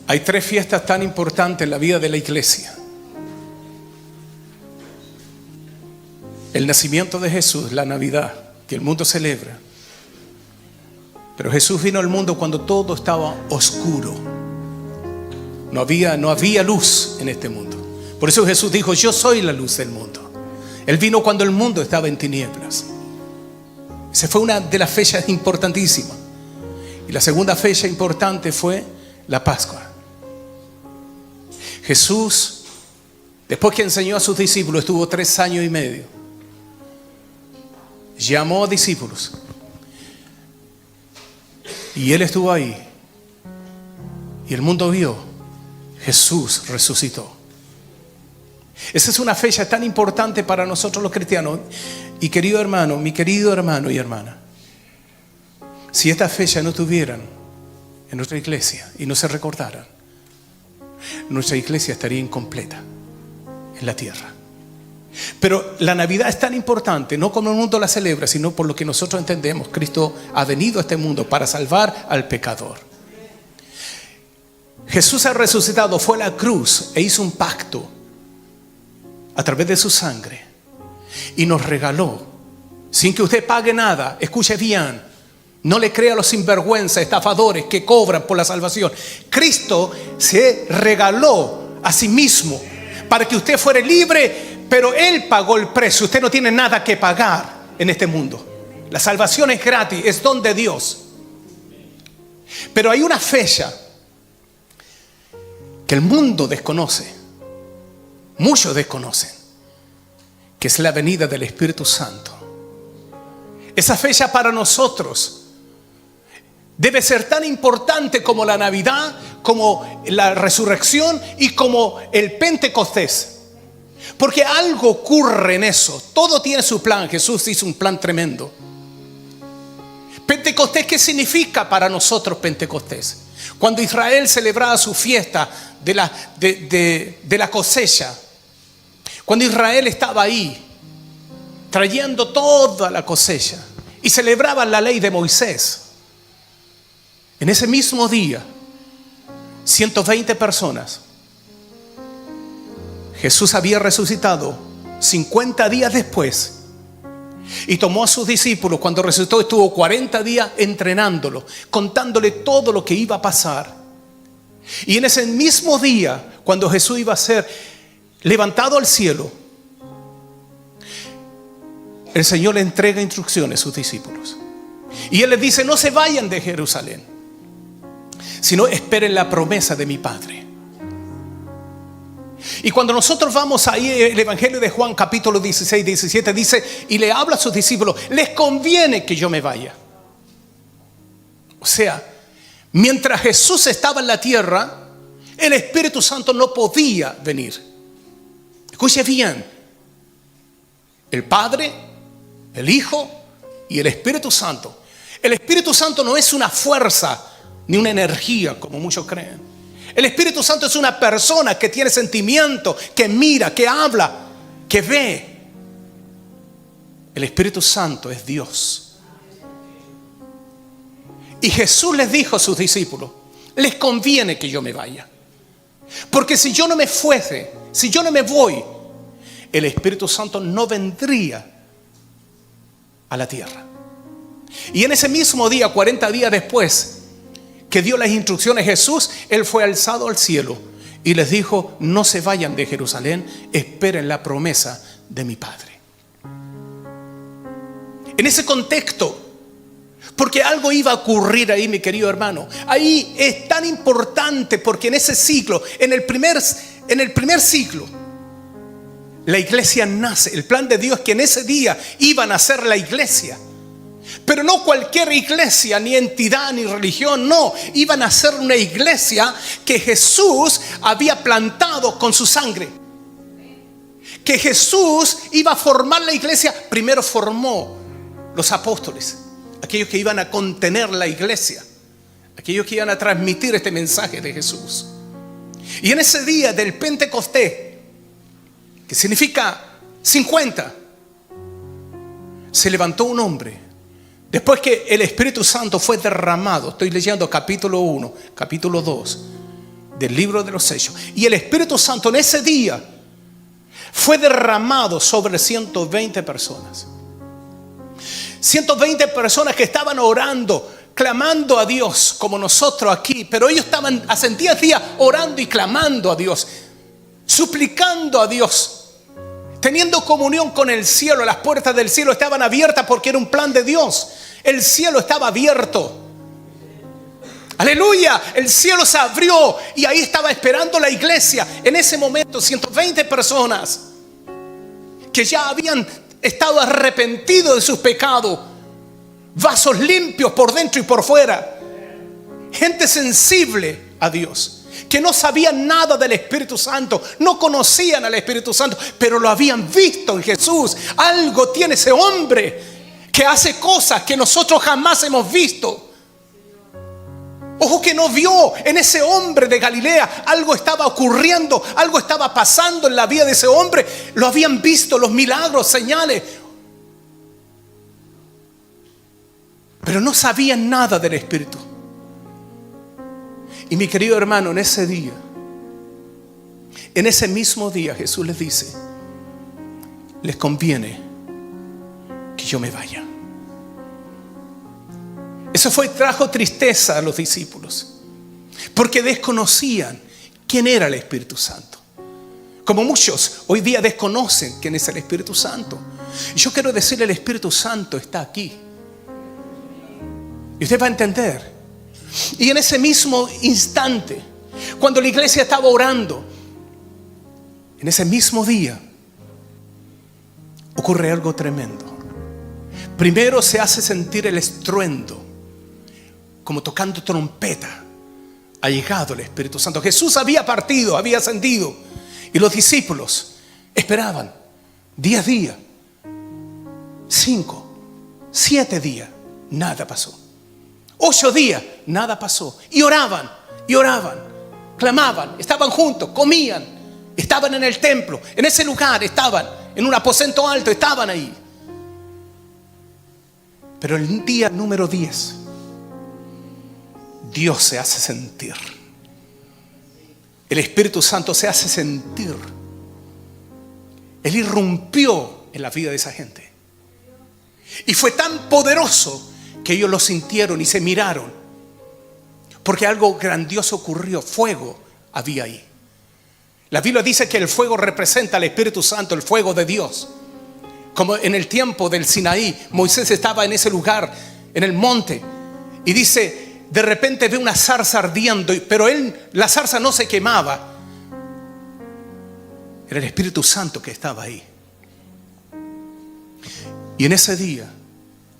Hay 3 fiestas tan importantes en la vida de la iglesia. El nacimiento de Jesús, la Navidad, que el mundo celebra. Pero Jesús vino al mundo cuando todo estaba oscuro. No había luz en este mundo. Por eso Jesús dijo: yo soy la luz del mundo. Él vino cuando el mundo estaba en tinieblas. Esa fue una de las fechas importantísimas. Y la segunda fecha importante fue la Pascua. Jesús, después que enseñó a sus discípulos, estuvo 3 años y medio. Llamó a discípulos. Y Él estuvo ahí. Y el mundo vio: Jesús resucitó. Esa es una fecha tan importante para nosotros los cristianos. Y querido hermano, mi querido hermano y hermana, si esta fecha no tuvieran en nuestra iglesia y no se recordaran, nuestra iglesia estaría incompleta en la tierra. Pero la Navidad es tan importante, no como el mundo la celebra, sino por lo que nosotros entendemos. Cristo ha venido a este mundo para salvar al pecador. Jesús ha resucitado, fue a la cruz e hizo un pacto a través de su sangre y nos regaló, sin que usted pague nada. Escuche bien, no le crea a los sinvergüenzas, estafadores que cobran por la salvación. Cristo se regaló a sí mismo para que usted fuera libre, pero Él pagó el precio. Usted no tiene nada que pagar en este mundo. La salvación es gratis, es don de Dios. Pero hay una fecha que el mundo desconoce, muchos desconocen, que es la venida del Espíritu Santo. Esa fecha para nosotros debe ser tan importante como la Navidad, como la resurrección y como el Pentecostés. Porque algo ocurre en eso. Todo tiene su plan. Jesús hizo un plan tremendo. Pentecostés, ¿qué significa para nosotros Pentecostés? Cuando Israel celebraba su fiesta de la cosecha, cuando Israel estaba ahí trayendo toda la cosecha y celebraban la ley de Moisés, en ese mismo día 120 personas, Jesús había resucitado 50 días después y tomó a sus discípulos. Cuando resucitó estuvo 40 días entrenándolo, contándole todo lo que iba a pasar. Y en ese mismo día, cuando Jesús iba a ser levantado al cielo, el Señor le entrega instrucciones a sus discípulos. Y Él les dice: no se vayan de Jerusalén, sino esperen la promesa de mi Padre. Y cuando nosotros vamos ahí, el Evangelio de Juan capítulo 16, 17 dice, y le habla a sus discípulos: les conviene que yo me vaya. O sea, mientras Jesús estaba en la tierra, el Espíritu Santo no podía venir. Escuche bien: el Padre, el Hijo y el Espíritu Santo. El Espíritu Santo no es una fuerza ni una energía como muchos creen. El Espíritu Santo es una persona que tiene sentimiento, que mira, que habla, que ve. El Espíritu Santo es Dios. Y Jesús les dijo a sus discípulos: les conviene que yo me vaya, porque si yo no me fuese, si yo no me voy, el Espíritu Santo no vendría a la tierra. Y en ese mismo día, 40 días después que dio las instrucciones Jesús, Él fue alzado al cielo y les dijo: no se vayan de Jerusalén, esperen la promesa de mi Padre. En ese contexto, porque algo iba a ocurrir ahí, mi querido hermano. Ahí es tan importante porque en ese siglo, en el primer siglo, la iglesia nace. El plan de Dios es que en ese día iba a nacer la iglesia. Pero no cualquier iglesia, ni entidad, ni religión, no. Iban a ser una iglesia que Jesús había plantado con su sangre. Que Jesús iba a formar la iglesia. Primero formó los apóstoles, aquellos que iban a contener la iglesia, aquellos que iban a transmitir este mensaje de Jesús. Y en ese día del Pentecostés, que significa 50, se levantó un hombre. Después que el Espíritu Santo fue derramado, estoy leyendo capítulo 1, capítulo 2 del libro de los sellos. Y el Espíritu Santo en ese día fue derramado sobre 120 personas. 120 personas que estaban orando, clamando a Dios, como nosotros aquí. Pero ellos estaban hace 10 días orando y clamando a Dios, suplicando a Dios, teniendo comunión con el cielo. Las puertas del cielo estaban abiertas porque era un plan de Dios. El cielo estaba abierto. Aleluya, el cielo se abrió y ahí estaba esperando la iglesia. En ese momento 120 personas que ya habían estado arrepentidos de sus pecados, vasos limpios por dentro y por fuera, gente sensible a Dios, que no sabían nada del Espíritu Santo, no conocían al Espíritu Santo, pero lo habían visto en Jesús. Algo tiene ese hombre que hace cosas que nosotros jamás hemos visto. Ojo que no vio en ese hombre de Galilea. Algo estaba ocurriendo, algo estaba pasando en la vida de ese hombre. Lo habían visto, los milagros, señales, pero no sabían nada del Espíritu. Y mi querido hermano, en ese día, en ese mismo día, Jesús les dice: les conviene que yo me vaya. Eso trajo tristeza a los discípulos, porque desconocían quién era el Espíritu Santo. Como muchos hoy día desconocen quién es el Espíritu Santo. Y yo quiero decirle: el Espíritu Santo está aquí. Y usted va a entender. Y en ese mismo instante, cuando la iglesia estaba orando, en ese mismo día, ocurre algo tremendo. Primero se hace sentir el estruendo, como tocando trompeta. Ha llegado el Espíritu Santo. Jesús había partido, había ascendido, y los discípulos esperaban 10 días, 5, 7 días, nada pasó. 8 días, nada pasó. Y oraban, clamaban, estaban juntos, comían, estaban en el templo, en ese lugar, estaban en un aposento alto, estaban ahí. Pero el día número 10, Dios se hace sentir. El Espíritu Santo se hace sentir. Él irrumpió en la vida de esa gente. Y fue tan poderoso que ellos lo sintieron y se miraron, porque algo grandioso ocurrió. Fuego había ahí. La Biblia dice que el fuego representa al Espíritu Santo, el fuego de Dios. Como en el tiempo del Sinaí, Moisés estaba en ese lugar, en el monte, y dice, de repente ve una zarza ardiendo, pero la zarza no se quemaba. Era el Espíritu Santo que estaba ahí. Y en ese día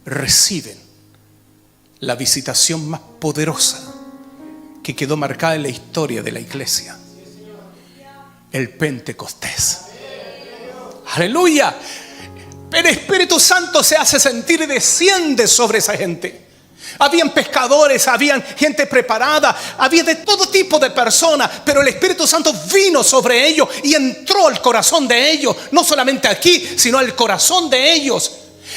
reciben la visitación más poderosa que quedó marcada en la historia de la iglesia: el Pentecostés. Aleluya. El Espíritu Santo se hace sentir y desciende sobre esa gente. Habían pescadores, habían gente preparada, había de todo tipo de personas, pero el Espíritu Santo vino sobre ellos y entró al corazón de ellos, no solamente aquí, sino al corazón de ellos.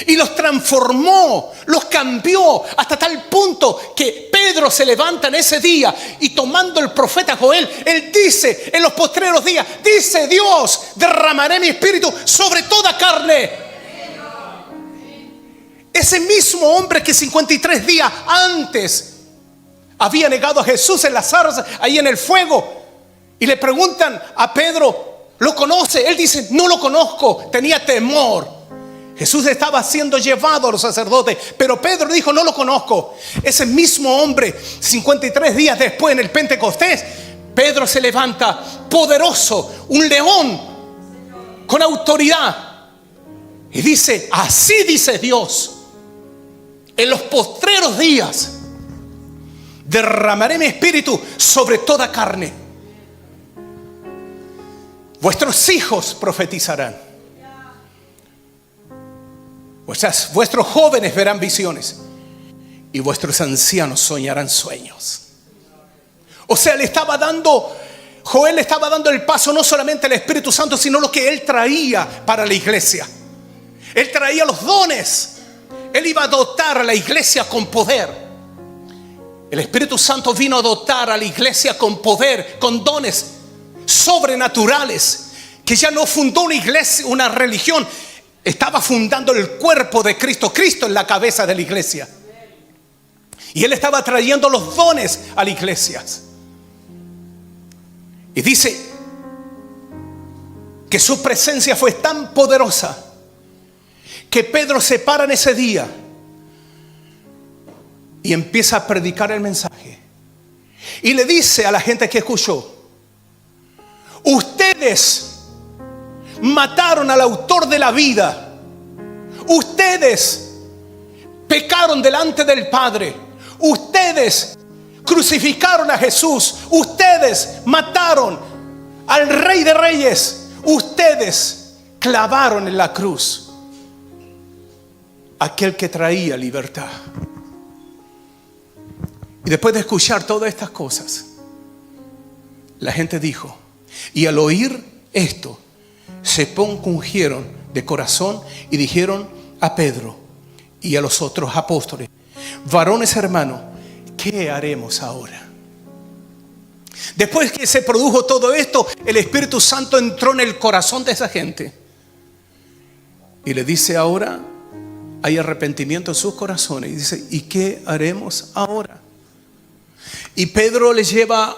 Y los transformó, los cambió, hasta tal punto que Pedro se levanta en ese día y, tomando el profeta Joel, él dice en los postreros días, dice Dios: derramaré mi espíritu sobre toda carne. Ese mismo hombre que 53 días antes había negado a Jesús en la zarza, ahí en el fuego, y le preguntan a Pedro, ¿lo conoce? Él dice, no lo conozco, tenía temor. Jesús estaba siendo llevado a los sacerdotes, pero Pedro dijo, no lo conozco. Ese mismo hombre, 53 días después, en el Pentecostés, Pedro se levanta poderoso, un león con autoridad, y dice, así dice Dios: en los postreros días derramaré mi espíritu sobre toda carne. Vuestros hijos profetizarán. Vuestros jóvenes verán visiones y vuestros ancianos soñarán sueños. O sea, Joel le estaba dando el paso no solamente al Espíritu Santo, sino lo que él traía para la iglesia. Él traía los dones. Él iba a dotar a la iglesia con poder. El Espíritu Santo vino a dotar a la iglesia con poder, con dones sobrenaturales, que ya no fundó una iglesia, una religión, estaba fundando el cuerpo de Cristo. Cristo es la cabeza de la iglesia. Y Él estaba trayendo los dones a la iglesia. Y dice que su presencia fue tan poderosa que Pedro se para en ese día y empieza a predicar el mensaje. Y le dice a la gente que escuchó: ustedes mataron al autor de la vida. Ustedes pecaron delante del Padre. Ustedes crucificaron a Jesús. Ustedes mataron al Rey de Reyes. Ustedes clavaron en la cruz aquel que traía libertad. Y después de escuchar todas estas cosas, la gente dijo, y al oír esto, se compungieron de corazón y dijeron a Pedro y a los otros apóstoles: varones hermanos, ¿qué haremos ahora? Después que se produjo todo esto, el Espíritu Santo entró en el corazón de esa gente y le dice: ahora hay arrepentimiento en sus corazones. Y dice: ¿y qué haremos ahora? Y Pedro les lleva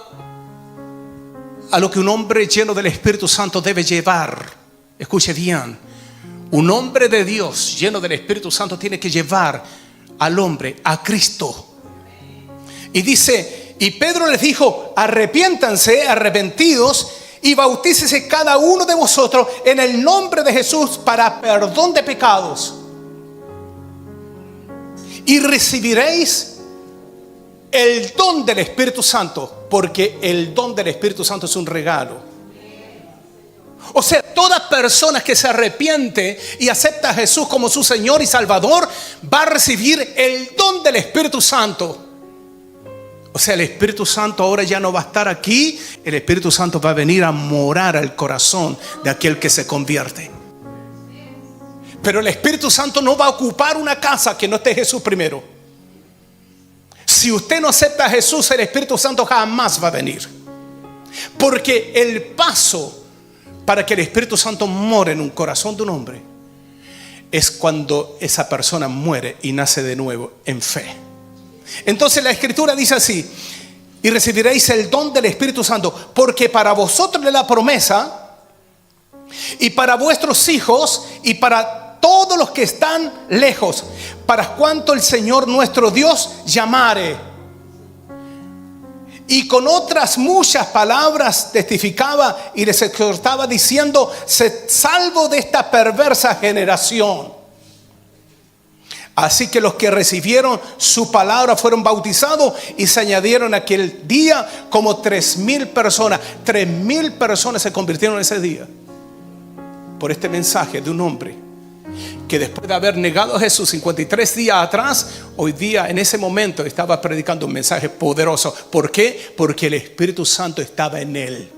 a lo que un hombre lleno del Espíritu Santo debe llevar. Escuche bien, un hombre de Dios lleno del Espíritu Santo tiene que llevar al hombre a Cristo. Y dice, y Pedro les dijo: arrepiéntanse, arrepentidos, y bautícese cada uno de vosotros en el nombre de Jesús para perdón de pecados, y recibiréis el don del Espíritu Santo, porque el don del Espíritu Santo es un regalo. O sea, toda persona que se arrepiente y acepta a Jesús como su Señor y Salvador va a recibir el don del Espíritu Santo. O sea, el Espíritu Santo ahora ya no va a estar aquí. El Espíritu Santo va a venir a morar al corazón de aquel que se convierte. Pero el Espíritu Santo no va a ocupar una casa que no esté Jesús primero. Si usted no acepta a Jesús, el Espíritu Santo jamás va a venir. Porque el paso para que el Espíritu Santo more en un corazón de un hombre es cuando esa persona muere y nace de nuevo en fe. Entonces la Escritura dice así: y recibiréis el don del Espíritu Santo, porque para vosotros es la promesa, y para vuestros hijos, y para todos los que están lejos, para cuanto el Señor nuestro Dios llamare. Y con otras muchas palabras testificaba y les exhortaba diciendo: sed salvos de esta perversa generación. Así que los que recibieron su palabra fueron bautizados, y se añadieron aquel día como 3,000 personas. 3,000 personas se convirtieron ese día por este mensaje de un hombre que después de haber negado a Jesús 53 días atrás, hoy día en ese momento estaba predicando un mensaje poderoso. ¿Por qué? Porque el Espíritu Santo estaba en él.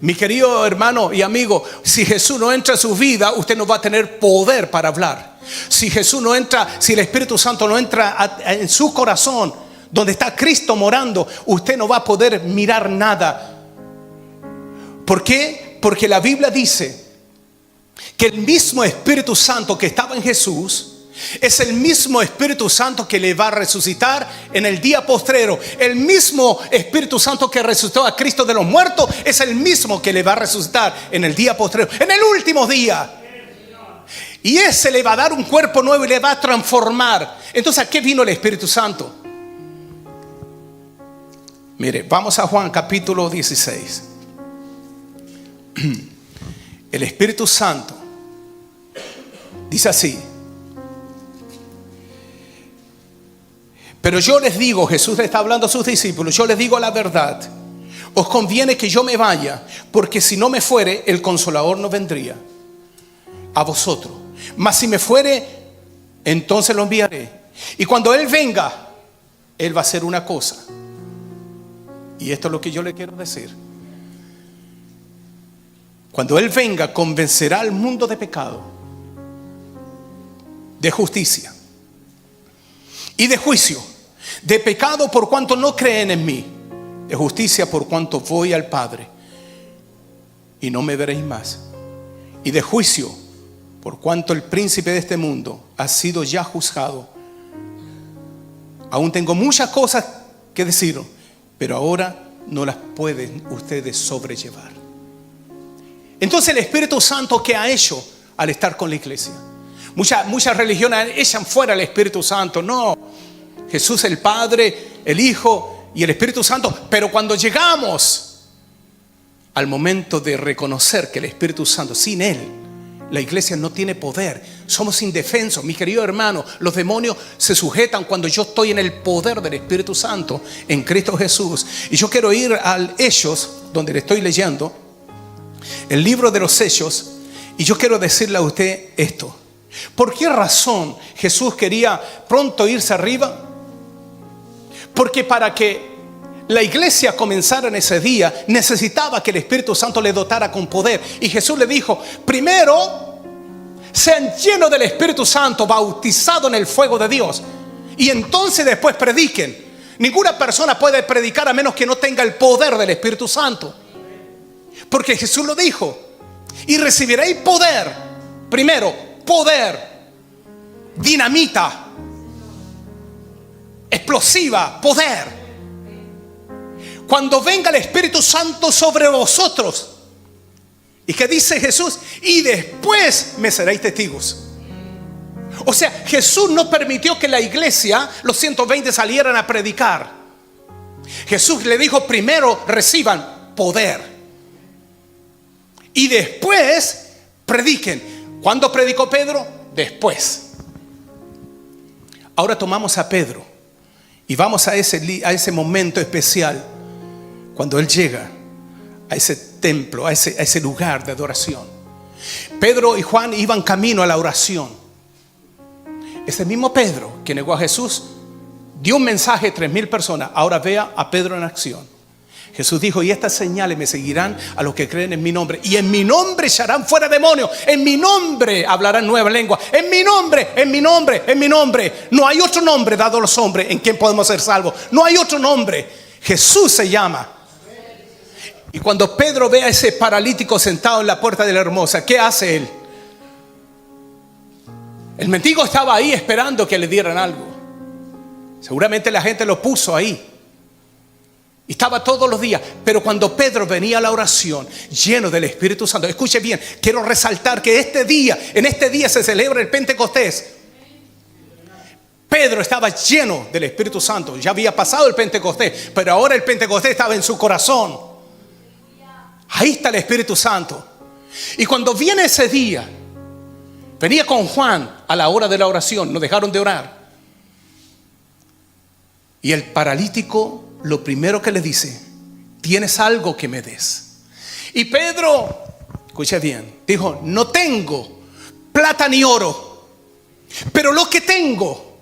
Mi querido hermano y amigo, si Jesús no entra en su vida, usted no va a tener poder para hablar. Si Jesús no entra, si el Espíritu Santo no entra en su corazón, donde está Cristo morando, usted no va a poder mirar nada. ¿Por qué? Porque la Biblia dice que el mismo Espíritu Santo que estaba en Jesús es el mismo Espíritu Santo que le va a resucitar en el día postrero. El mismo Espíritu Santo que resucitó a Cristo de los muertos es el mismo que le va a resucitar en el día postrero, en el último día. Y ese le va a dar un cuerpo nuevo y le va a transformar. Entonces, ¿a qué vino el Espíritu Santo? Mire, vamos a Juan capítulo 16. El Espíritu Santo dice así: pero yo les digo, Jesús le está hablando a sus discípulos, yo les digo la verdad, os conviene que yo me vaya, porque si no me fuere, el Consolador no vendría a vosotros, mas si me fuere, entonces lo enviaré. Y cuando Él venga, Él va a hacer una cosa, y esto es lo que yo le quiero decir. Cuando Él venga, convencerá al mundo de pecado, de justicia y de juicio. De pecado por cuanto no creen en mí. De justicia por cuanto voy al Padre y no me veréis más. Y de juicio por cuanto el príncipe de este mundo ha sido ya juzgado. Aún tengo muchas cosas que decir, pero ahora no las pueden ustedes sobrellevar. Entonces el Espíritu Santo, ¿qué ha hecho al estar con la iglesia? Muchas religiones echan fuera al Espíritu Santo. No, Jesús el Padre, el Hijo y el Espíritu Santo. Pero cuando llegamos al momento de reconocer que el Espíritu Santo, sin Él, la iglesia no tiene poder. Somos indefensos, mi querido hermano. Los demonios se sujetan cuando yo estoy en el poder del Espíritu Santo en Cristo Jesús. Y yo quiero ir al Hechos, donde le estoy leyendo el libro de los Hechos, y yo quiero decirle a usted esto. ¿Por qué razón Jesús quería pronto irse arriba? Porque para que la iglesia comenzara en ese día, necesitaba que el Espíritu Santo le dotara con poder. Y Jesús le dijo: primero, sean llenos del Espíritu Santo, bautizados en el fuego de Dios, y entonces después prediquen. Ninguna persona puede predicar a menos que no tenga el poder del Espíritu Santo. Porque Jesús lo dijo: y recibiréis poder. Primero, poder, dinamita, explosiva, poder. Cuando venga el Espíritu Santo sobre vosotros. ¿Y qué dice Jesús? Y después me seréis testigos. O sea, Jesús no permitió que la iglesia, los 120, salieran a predicar. Jesús le dijo: primero reciban poder y después prediquen. ¿Cuándo predicó Pedro? Después. Ahora tomamos a Pedro y vamos a ese momento especial, cuando él llega a ese templo, a ese lugar de adoración. Pedro y Juan iban camino a la oración. Ese mismo Pedro que negó a Jesús dio un mensaje a 3,000 personas. Ahora vea a Pedro en acción. Jesús dijo: y estas señales me seguirán a los que creen en mi nombre, y en mi nombre echarán fuera demonios, en mi nombre hablarán nueva lengua, en mi nombre, en mi nombre, en mi nombre. No hay otro nombre dado a los hombres en quien podemos ser salvos. No hay otro nombre. Jesús se llama. Y cuando Pedro ve a ese paralítico sentado en la puerta de la Hermosa, ¿qué hace él? El mendigo estaba ahí esperando que le dieran algo. Seguramente la gente lo puso ahí. Y estaba todos los días. Pero cuando Pedro venía a la oración lleno del Espíritu Santo, escuche bien, quiero resaltar que en este día se celebra el Pentecostés. Pedro estaba lleno del Espíritu Santo. Ya había pasado el Pentecostés, pero ahora el Pentecostés estaba en su corazón. Ahí está el Espíritu Santo. Y cuando viene ese día, venía con Juan a la hora de la oración. No dejaron de orar. Y el paralítico, lo primero que le dice: ¿tienes algo que me des? Y Pedro, escucha bien, dijo: no tengo plata ni oro, pero lo que tengo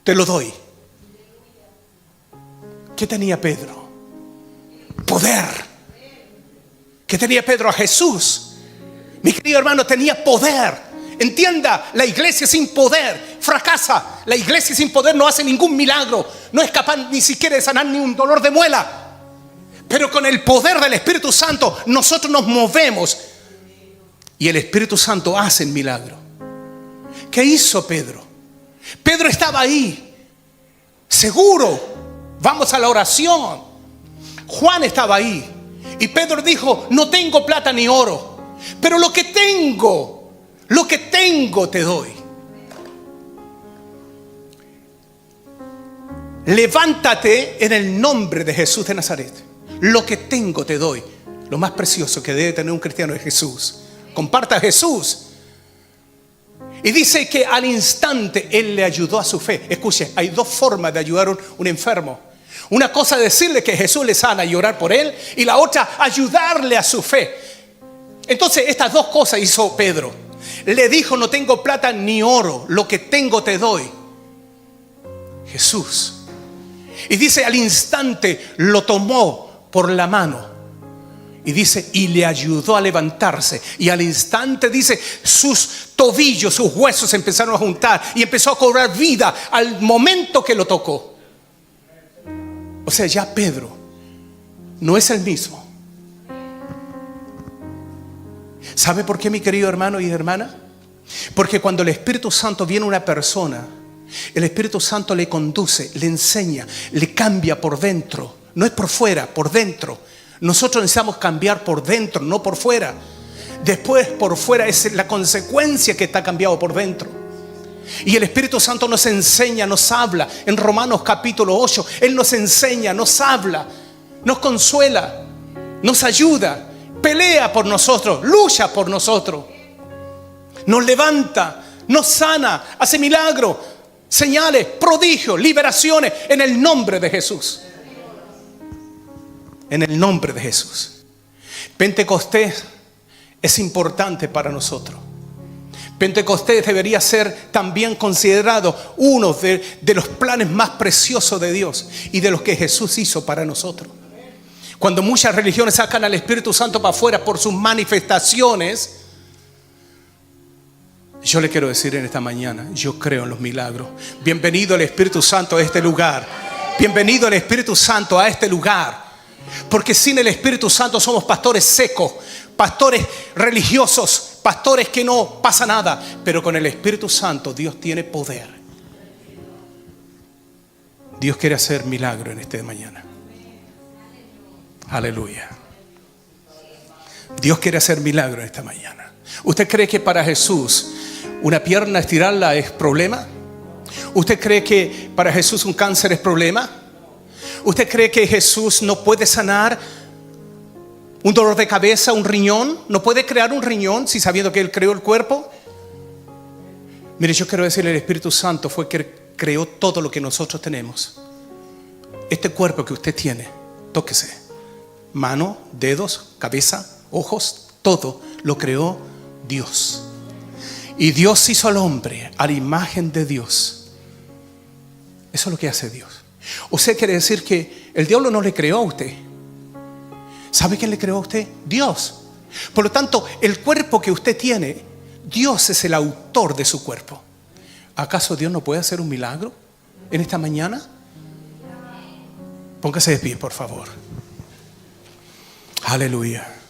te lo doy. ¿Qué tenía Pedro? Poder. ¿Qué tenía Pedro? A Jesús. Mi querido hermano, tenía poder. Entienda, la iglesia sin poder fracasa. La iglesia sin poder no hace ningún milagro. No es capaz ni siquiera de sanar ni un dolor de muela. Pero con el poder del Espíritu Santo nosotros nos movemos y el Espíritu Santo hace el milagro. ¿Qué hizo Pedro? Pedro estaba ahí, seguro. Vamos a la oración. Juan estaba ahí. Y Pedro dijo: no tengo plata ni oro, pero lo que tengo te doy. Levántate en el nombre de Jesús de Nazaret. Lo que tengo te doy. Lo más precioso que debe tener un cristiano es Jesús. Comparta a Jesús. Y dice que al instante él le ayudó a su fe. Escuche, hay dos formas de ayudar a un enfermo. Una cosa es decirle que Jesús le sana y orar por él, y la otra, ayudarle a su fe. Entonces estas dos cosas hizo Pedro. Le dijo: no tengo plata ni oro, lo que tengo te doy. Jesús. Y dice: al instante lo tomó por la mano. Y dice: y le ayudó a levantarse. Y al instante dice: sus tobillos, sus huesos se empezaron a juntar y empezó a cobrar vida al momento que lo tocó. O sea, ya Pedro no es el mismo. ¿Sabe por qué, mi querido hermano y hermana? Porque cuando el Espíritu Santo viene a una persona, el Espíritu Santo le conduce, le enseña, le cambia por dentro. No es por fuera, por dentro. Nosotros necesitamos cambiar por dentro, no por fuera. Después por fuera es la consecuencia que está cambiado por dentro. Y el Espíritu Santo nos enseña, nos habla. En Romanos capítulo 8, Él nos enseña, nos habla, nos consuela, nos ayuda, pelea por nosotros, lucha por nosotros, nos levanta, nos sana, hace milagros, señales, prodigios, liberaciones en el nombre de Jesús. En el nombre de Jesús. Pentecostés es importante para nosotros. Pentecostés debería ser también considerado uno de los planes más preciosos de Dios y de los que Jesús hizo para nosotros. Cuando muchas religiones sacan al Espíritu Santo para afuera por sus manifestaciones, yo le quiero decir en esta mañana, yo creo en los milagros. Bienvenido el Espíritu Santo a este lugar. Bienvenido el Espíritu Santo a este lugar. Porque sin el Espíritu Santo somos pastores secos, pastores religiosos, pastores que no pasa nada. Pero con el Espíritu Santo Dios tiene poder. Dios quiere hacer milagro en esta mañana. Aleluya. Dios quiere hacer milagro en esta mañana. ¿Usted cree que para Jesús una pierna estirarla es problema? ¿Usted cree que para Jesús un cáncer es problema? ¿Usted cree que Jesús no puede sanar un dolor de cabeza, un riñón? ¿No puede crear un riñón si sabiendo que Él creó el cuerpo? Mire, yo quiero decirle, el Espíritu Santo fue quien creó todo lo que nosotros tenemos. Este cuerpo que usted tiene, tóquese. Mano, dedos, cabeza, ojos, todo lo creó Dios. Y Dios hizo al hombre a la imagen de Dios. Eso es lo que hace Dios. O sea, quiere decir que el diablo no le creó a usted. ¿Sabe quién le creó a usted? Dios. Por lo tanto, el cuerpo que usted tiene, Dios es el autor de su cuerpo. ¿Acaso Dios no puede hacer un milagro en esta mañana? Póngase de pie, por favor. Aleluya.